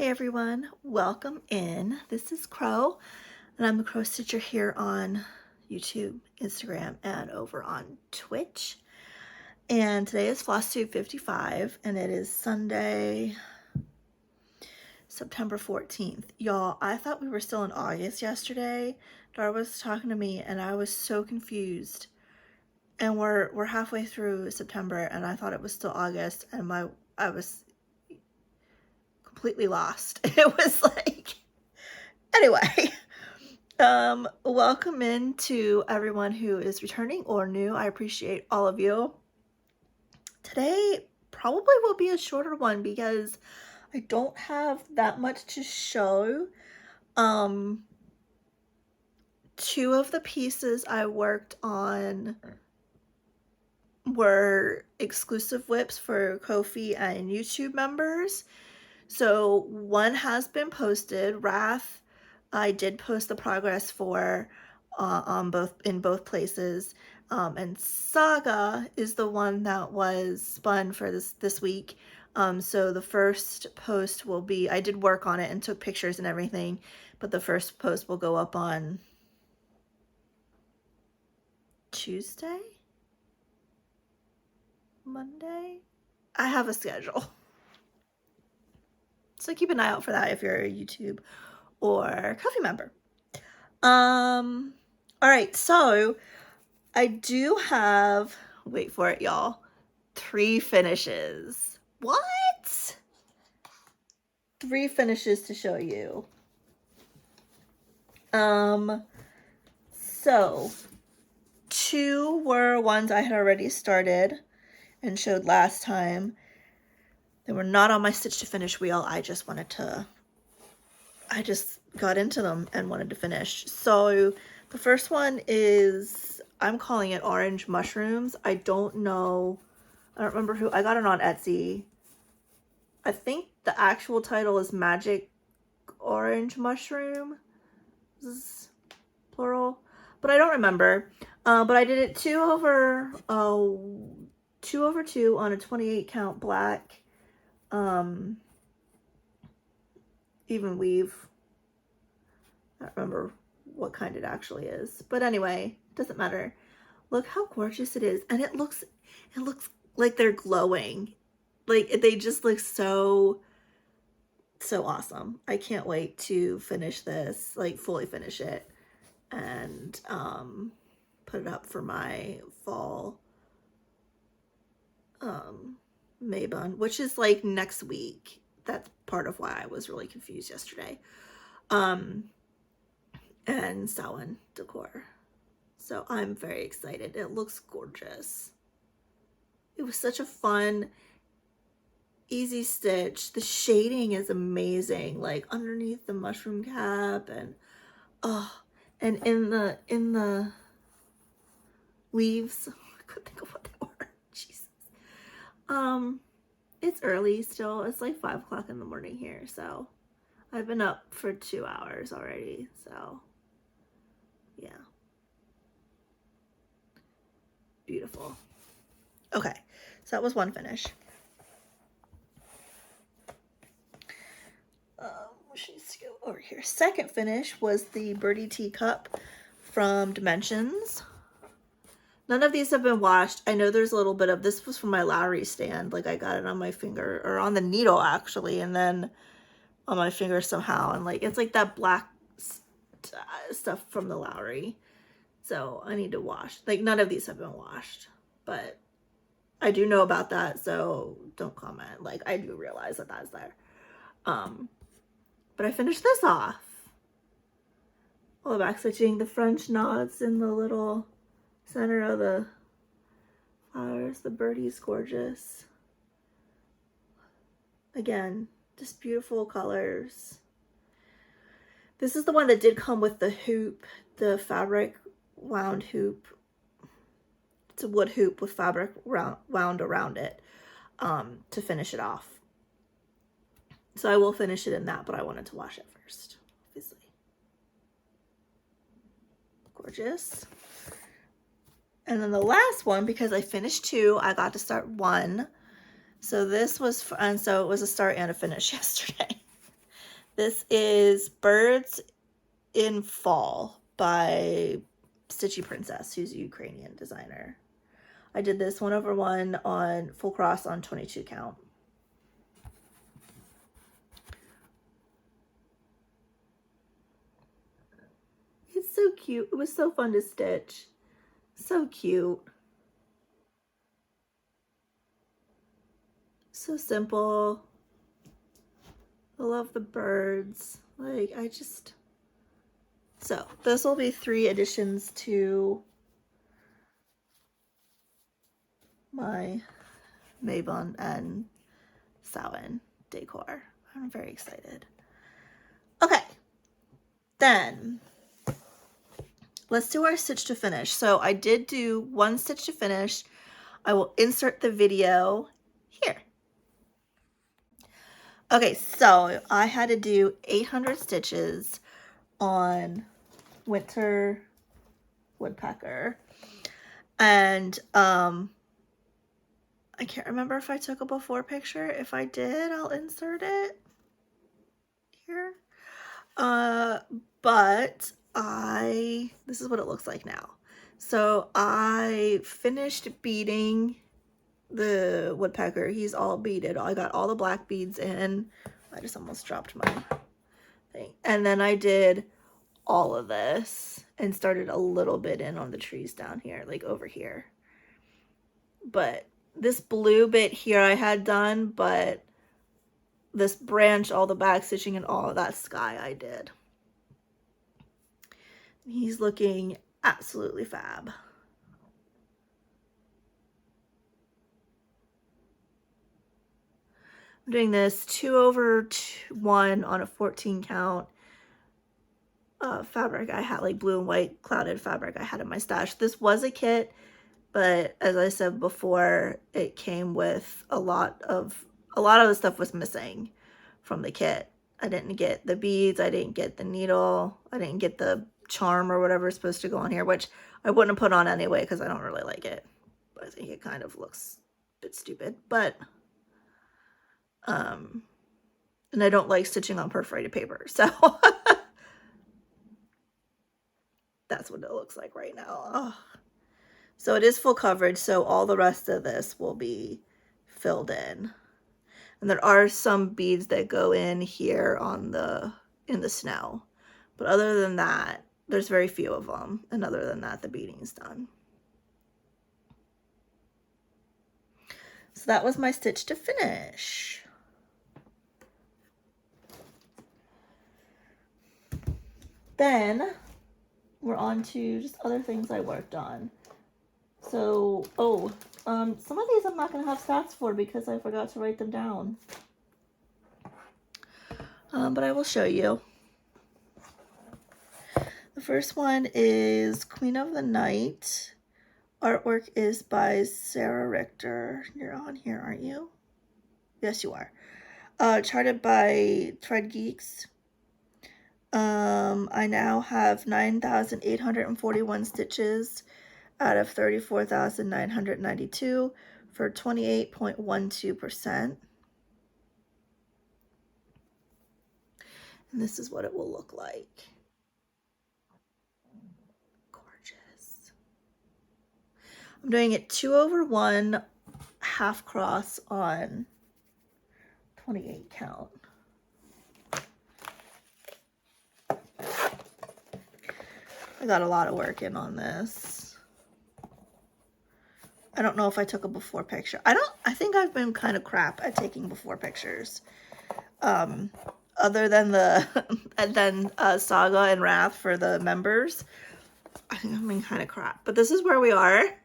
Hey everyone, welcome in. This is Crow, and I'm the Crow Stitcher here on YouTube, Instagram, and over on Twitch. And today is Flosstube 55, and it is Sunday, September 14th. Y'all, I thought we were still in August yesterday. Dar was talking to me, and I was so confused. And we're halfway through September, and I thought it was still August, and I was completely lost. It was like, anyway, welcome in to everyone who is returning or new. I appreciate all of you. Today probably will be a shorter one because I don't have that much to show. Two of the pieces I worked on were exclusive whips for Ko-fi and YouTube members. So one has been posted. Wrath, I did post the progress for in both places. And Saga is the one that was spun for this week. So the first post will be, I did work on it and took pictures and everything, but the first post will go up on Tuesday? Monday? I have a schedule. So keep an eye out for that if you're a YouTube or Ko-fi member. All right, so I do have, wait for it, y'all, 3 finishes. What? 3 finishes to show you. So 2 were ones I had already started and showed last time. They were not on my stitch to finish wheel. I just got into them and wanted to finish. So the first one is, I'm calling it Orange Mushrooms. I don't remember who, I got it on Etsy. I think the actual title is Magic Orange Mushroom, this is plural, but I don't remember. But I did it 2 over 2 on a 28 count black even weave. I don't remember what kind it actually is, but anyway, doesn't matter. Look how gorgeous it is, and it looks like they're glowing. Like, they just look so awesome. I can't wait to finish this, like fully finish it, and put it up for my fall May bun, which is like next week. That's part of why I was really confused yesterday. And Samhain decor. So I'm very excited. It looks gorgeous. It was such a fun, easy stitch. The shading is amazing, like underneath the mushroom cap, and and in the leaves. I couldn't think of what they were. Jesus. It's early still. It's like 5 o'clock in the morning here, so I've been up for 2 hours already, so yeah. Beautiful. Okay, so that was one finish. Which needs to go over here. Second finish was the Birdie Teacup from Dimensions. None of these have been washed. I know there's a little bit of, this was from my Lowry stand. Like, I got it on my finger, or on the needle actually, and then on my finger somehow. And like, it's like that black stuff from the Lowry. So I need to wash. Like, none of these have been washed, but I do know about that. So don't comment. Like, I do realize that that's there. But I finished this off. All the back stitching, the French knots in the little center of the flowers. The birdie's gorgeous. Again, just beautiful colors. This is the one that did come with the hoop, the fabric wound hoop. It's a wood hoop with fabric wound around it to finish it off. So I will finish it in that, but I wanted to wash it first, obviously. Gorgeous. And then the last one, because I finished 2, I got to start 1. So this was, and so it was a start and a finish yesterday. This is Birds in Fall by Stitchy Princess, who's a Ukrainian designer. I did this 1/1 on full cross on 22 count. It's so cute. It was so fun to stitch. So cute. So simple. I love the birds. Like, so this will be 3 additions to my Mabon and Samhain decor. I'm very excited. Okay, then let's do our stitch to finish. So I did do 1 stitch to finish. I will insert the video here. Okay, so I had to do 800 stitches on Winter Woodpecker, and I can't remember if I took a before picture. If I did, I'll insert it here. But this is what it looks like now. So I finished beading the woodpecker. He's all beaded. I got all the black beads in. I just almost dropped my thing. And then I did all of this and started a little bit in on the trees down here, like over here. But this blue bit here I had done, but this branch, all the back stitching and all of that sky I did. He's looking absolutely fab. I'm doing this 2/1 on a 14 count fabric I had, like blue and white clouded fabric I had in my stash. This was a kit, but as I said before, it came with a lot of the stuff was missing from the kit. I didn't get the beads, I didn't get the needle, I didn't get the charm or whatever is supposed to go on here, which I wouldn't have put on anyway because I don't really like it. I think it kind of looks a bit stupid, but and I don't like stitching on perforated paper, so that's what it looks like right now. Oh. So it is full coverage, so all the rest of this will be filled in. And there are some beads that go in here in the snow. But other than that, there's very few of them. And other than that, the beading's done. So that was my stitch to finish. Then we're on to just other things I worked on. So, some of these I'm not going to have stats for because I forgot to write them down. But I will show you. The first one is Queen of the Night. Artwork is by Sarah Richter. You're on here, aren't you? Yes, you are. Charted by Thread Geeks. I now have 9,841 stitches out of 34,992 for 28.12%. And this is what it will look like. Gorgeous. I'm doing it 2/1 half cross on 28 count. I got a lot of work in on this. I don't know if I took a before picture. I think I've been kind of crap at taking before pictures. Other than Saga and Wrath for the members, I think I've been kind of crap. But this is where we are.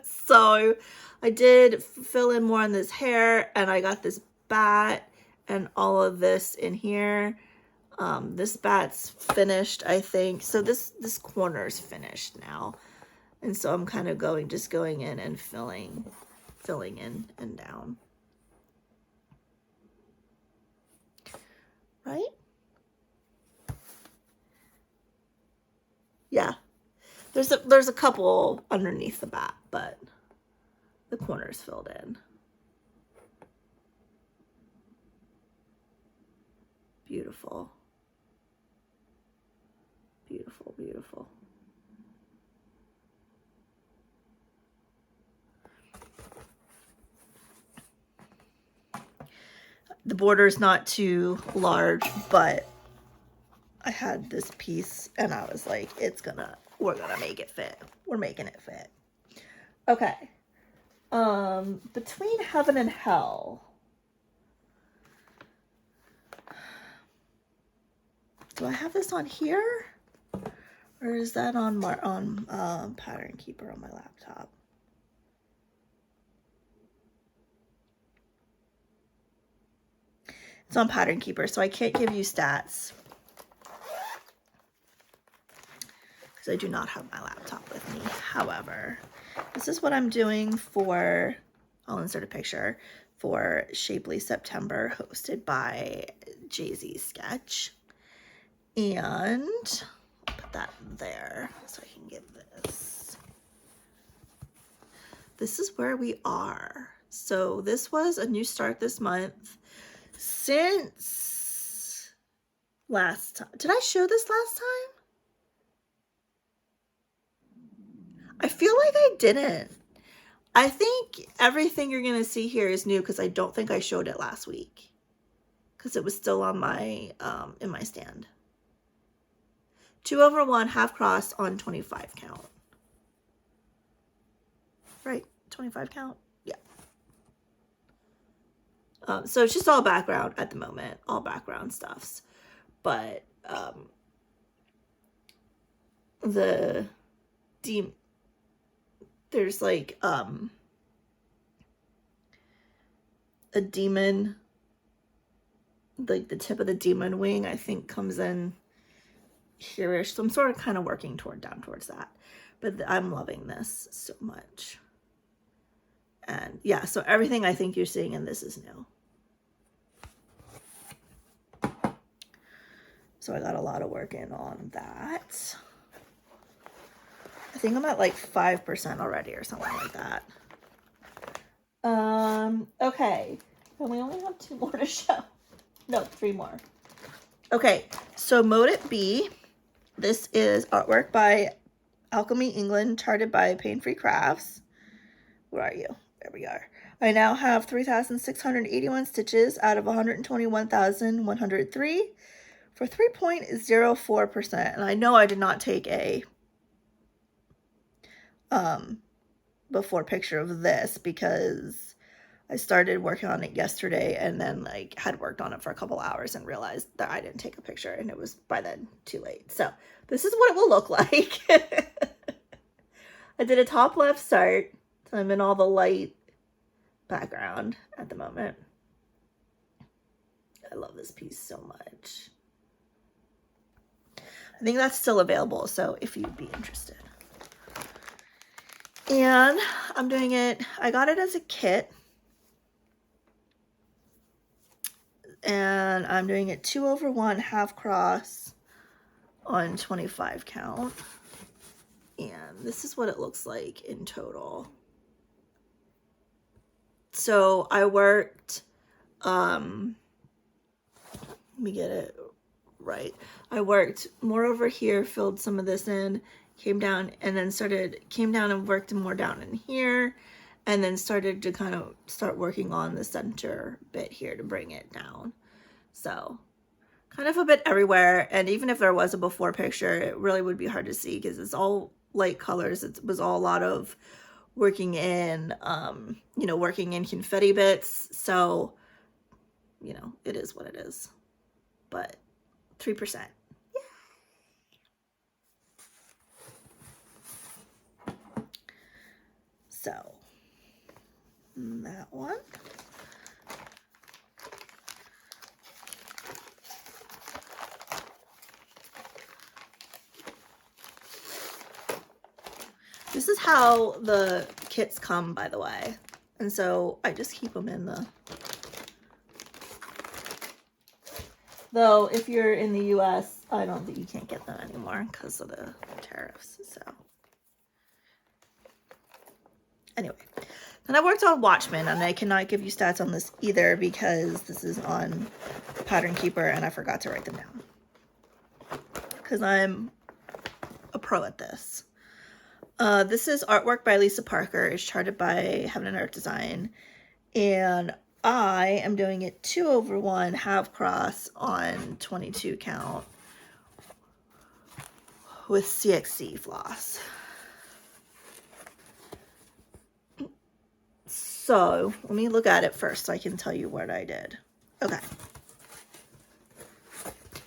So I did fill in more on this hair, and I got this bat and all of this in here. This bat's finished, I think. So this corner's finished now. And so I'm kind of just going in and filling in and down. Right? Yeah. There's a couple underneath the bat, but the corner's filled in. beautiful. Beautiful, beautiful. The border is not too large, but I had this piece and I was like, we're gonna make it fit. We're making it fit. Okay. Between Heaven and Hell. Do I have this on here? Or is that on Pattern Keeper on my laptop? It's on Pattern Keeper, so I can't give you stats. Because I do not have my laptop with me. However, this is what I'm doing for, I'll insert a picture, for Shapely September, hosted by Jay-Z Sketch. And I'll put that there so I can give this. This is where we are. So this was a new start this month. Since last time. Did I show this last time? I feel like I didn't. I think everything you're going to see here is new because I don't think I showed it last week. Because it was still on my, in my stand. 2/1 half cross on 25 count. Right? 25 count? Yeah. So it's just all background at the moment. All background stuffs. But, there's like a demon, like the tip of the demon wing I think comes in here-ish, so I'm sort of kind of working down towards that, but I'm loving this so much. And yeah, so everything I think you're seeing in this is new. So I got a lot of work in on that. I think I'm at like 5% already or something like that. Okay. And we only have 2 more to show. No, 3 more. Okay, so Mode It Be. This is artwork by Alchemy England, charted by Pain Free Crafts. Where are you? There we are. I now have 3,681 stitches out of 121,103 for 3.04%. And I know I did not take a before picture of this because I started working on it yesterday and then like had worked on it for a couple hours and realized that I didn't take a picture and it was by then too late. So this is what it will look like. I did a top left start, so I'm in all the light background at the moment. I love this piece so much. I think that's still available, so if you'd be interested. And I'm doing it, I got it as a kit. And I'm doing it 2/1 half cross on 25 count. And this is what it looks like in total. So I worked, let me get it right. I worked more over here, filled some of this in, came down and worked more down in here, and then started to kind of start working on the center bit here to bring it down. So kind of a bit everywhere. And even if there was a before picture, it really would be hard to see because it's all light colors. It was all a lot of working in, working in confetti bits. So, it is what it is. But 3%. So, that one. This is how the kits come, by the way. And so I just keep them in the... Though, if you're in the US, I don't think you can't get them anymore because of the tariffs, so... Anyway, then I worked on Watchmen, and I cannot give you stats on this either because this is on pattern keeper and I forgot to write them down because I'm a pro at this. This is artwork by Lisa Parker. It's charted by Heaven and Art Design. And I am doing it 2/1 half cross on 22 count with CXC floss. So let me look at it first so I can tell you what I did. Okay.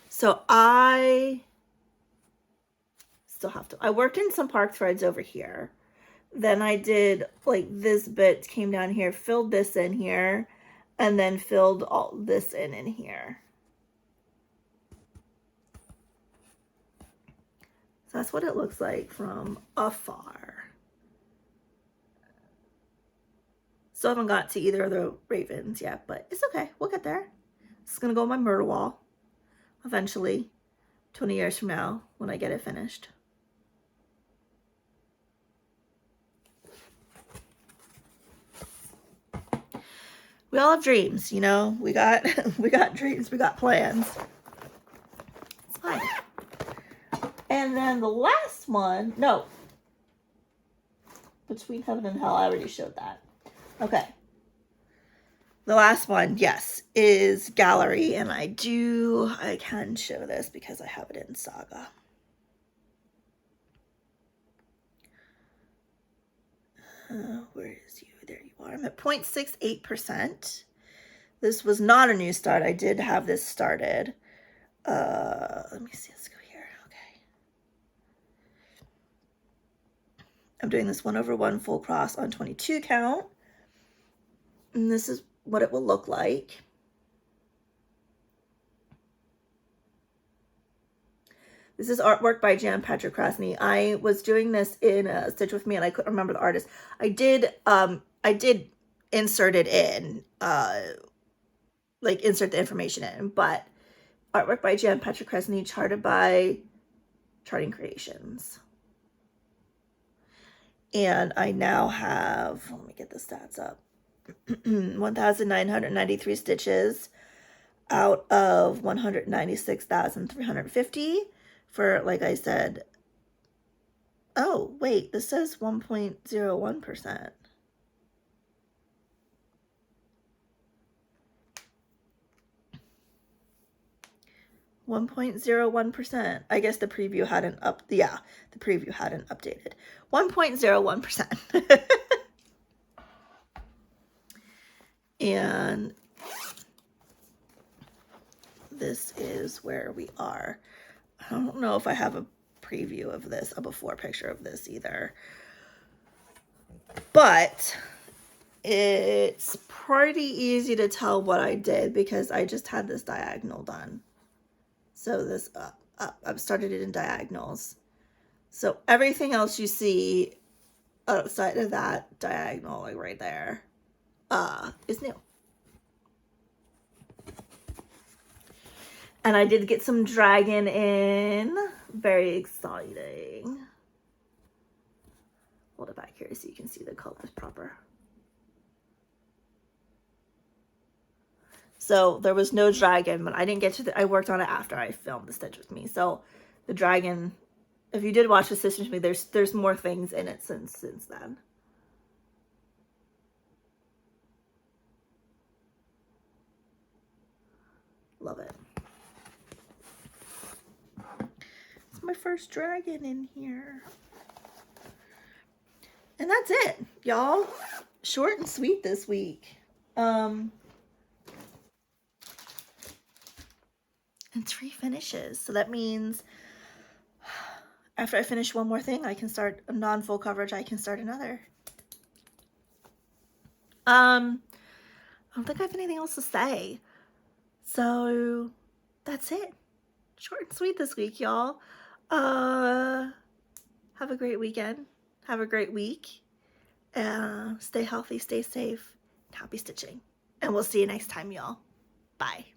So I still have to, I worked in some park threads over here. Then I did like this bit, came down here, filled this in here, and then filled all this in here. So that's what it looks like from afar. Still haven't got to either of the ravens yet, but it's okay. We'll get there. It's going to go on my murder wall eventually, 20 years from now when I get it finished. We all have dreams, you know. We got dreams, we got plans. It's fine. And then the last one, no. Between Heaven and Hell, I already showed that. Okay. The last one, yes, is Gallery, and I can show this because I have it in Saga. Where is you? There you are. I'm at 0.68%. This was not a new start. I did have this started. Let me see. Let's go here. Okay. I'm doing this 1/1 full cross on 22 count. And this is what it will look like. This is artwork by Jan Patrick Krasny. I was doing this in Stitch With Me and I couldn't remember the artist. I did insert it in, like insert the information in, but artwork by Jan Patrick Krasny, charted by Charting Creations. And I now have, let me get the stats up, 1,993 stitches out of 196,350 for, like I said, oh, wait, this says 1.01%. I guess the preview hadn't the preview hadn't updated. 1.01%. And this is where we are. I don't know if I have a preview of this, a before picture of this either. But it's pretty easy to tell what I did because I just had this diagonal done. So this I've started it in diagonals. So everything else you see outside of that diagonal, like right there, is new. And I did get some dragon in. Very exciting. Hold it back here so you can see the colors proper. So there was no dragon, but I didn't get to I worked on it after I filmed the Stitch With Me. So the dragon, if you did watch the Stitch With Me, there's more things in it since then. Love it. It's my first dragon in here. And that's it, y'all. Short and sweet this week. And 3 finishes. So that means after I finish one more thing, I can start a non-full coverage. I can start another. I don't think I have anything else to say. So that's it. Short and sweet this week, y'all. Have a great weekend. Have a great week. Stay healthy, stay safe. Happy stitching. And we'll see you next time, y'all. Bye.